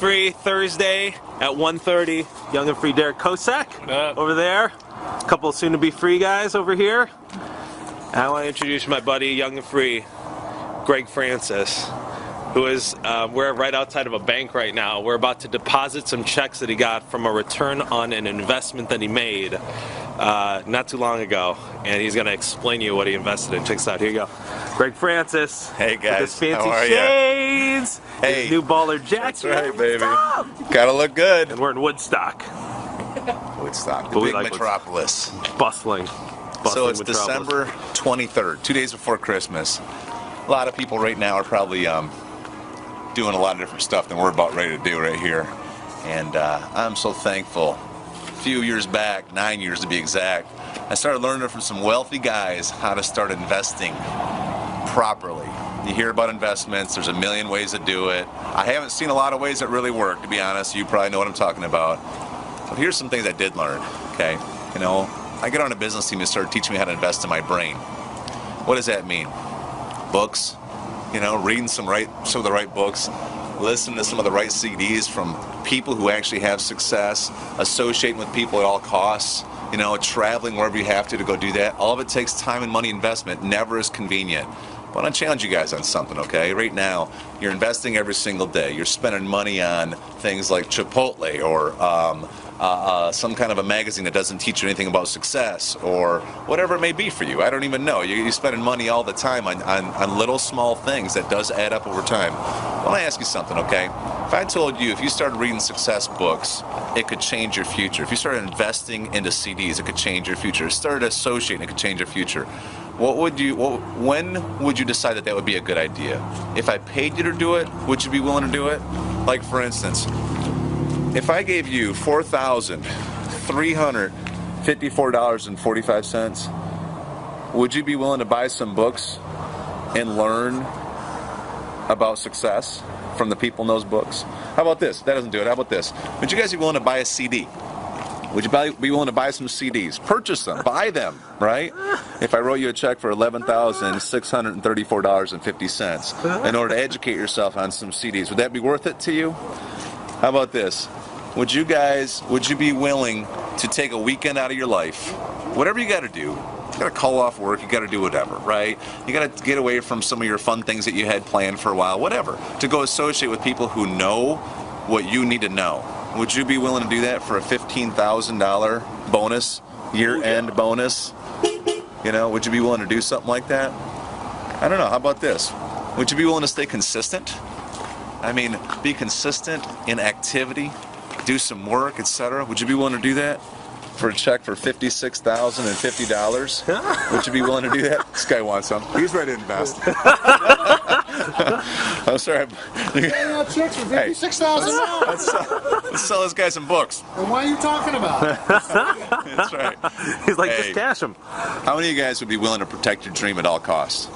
Free Thursday at 1:30. Young and Free Derek Kosak over there. A couple soon-to-be free guys over here. And I want to introduce my buddy, Young and Free, Greg Francis, who is, we're right outside of a bank right now. We're about to deposit some checks that he got from a return on an investment that he made not too long ago. And he's going to explain to you what he invested in. Check this out. Here you go. Greg Francis. Hey guys, with his fancy how are shades. Hey. His new baller jacket. That's right, baby. Gotta look good. And we're in Woodstock. Woodstock, the But we big like metropolis. Bustling. So it's metropolis. December 23rd, 2 days before Christmas. A lot of people right now are probably doing a lot of different stuff than we're about ready to do right here. And I'm so thankful. A few years back, 9 years to be exact, I started learning from some wealthy guys how to start investing properly. You hear about investments, there's a million ways to do it. I haven't seen a lot of ways that really work, to be honest. You probably know what I'm talking about. But here's some things I did learn, okay? You know, I got on a business team and started teaching me how to invest in my brain. What does that mean? Books, you know, reading some of the right books, listening to some of the right CDs from people who actually have success, associating with people at all costs, you know, traveling wherever you have to go do that. All of it takes time and money investment, never is convenient. But I want to challenge you guys on something, okay? Right now, you're investing every single day. You're spending money on things like Chipotle or some kind of a magazine that doesn't teach you anything about success or whatever it may be for you. I don't even know. You're spending money all the time on little small things that does add up over time. I want to ask you something, okay? If I told you if you started reading success books, it could change your future. If you started investing into CDs, it could change your future. Started associating, it could change your future. When would you decide that would be a good idea? If I paid you to do it, would you be willing to do it? Like for instance, if I gave you $4,354.45, would you be willing to buy some books and learn about success from the people in those books? How about this? That doesn't do it. How about this? Would you guys be willing to buy a CD? Would you be willing to buy some CDs? Purchase them, buy them, right? If I wrote you a check for $11,634.50 in order to educate yourself on some CDs, would that be worth it to you? How about this? Would you be willing to take a weekend out of your life, whatever you got to do, you got to call off work, you got to do whatever, right? You got to get away from some of your fun things that you had planned for a while, whatever, to go associate with people who know what you need to know. Would you be willing to do that for a $15,000 bonus, year-end bonus? You know, would you be willing to do something like that? I don't know. How about this? Would you be willing to stay consistent? I mean, be consistent in activity, do some work, etc. Would you be willing to do that for a check for $56,050? Would you be willing to do that? This guy wants some. He's ready to invest. I'm sorry. Checks for $56,000. Let's sell this guy some books. And why are you talking about it? That's right. He's like, just cash him. How many of you guys would be willing to protect your dream at all costs?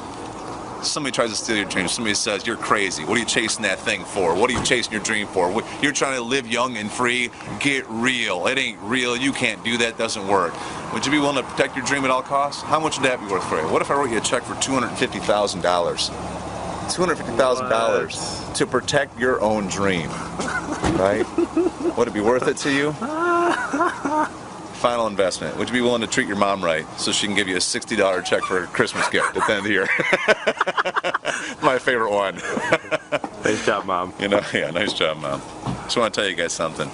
Somebody tries to steal your dream. Somebody says, you're crazy. What are you chasing that thing for? What are you chasing your dream for? You're trying to live young and free. Get real. It ain't real. You can't do that. It doesn't work. Would you be willing to protect your dream at all costs? How much would that be worth for you? What if I wrote you a check for $250,000? $250,000 to protect your own dream, right? Would it be worth it to you? Final investment. Would you be willing to treat your mom right so she can give you a $60 check for a Christmas gift at the end of the year? My favorite one. Nice job, Mom. You know, yeah, nice job, Mom. Just want to tell you guys something.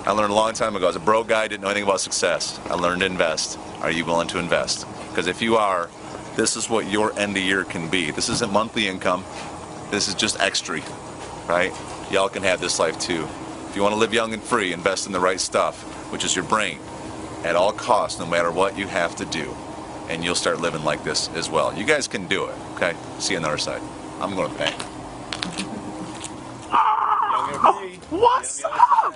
I learned a long time ago. As a broke guy, didn't know anything about success. I learned to invest. Are you willing to invest? Because if you are, this is what your end of year can be. This isn't monthly income. This is just extra, right? Y'all can have this life too. If you want to live young and free, invest in the right stuff, which is your brain. At all costs, no matter what you have to do. And you'll start living like this as well. You guys can do it, okay? See you on the other side. I'm going to the bank. What's up?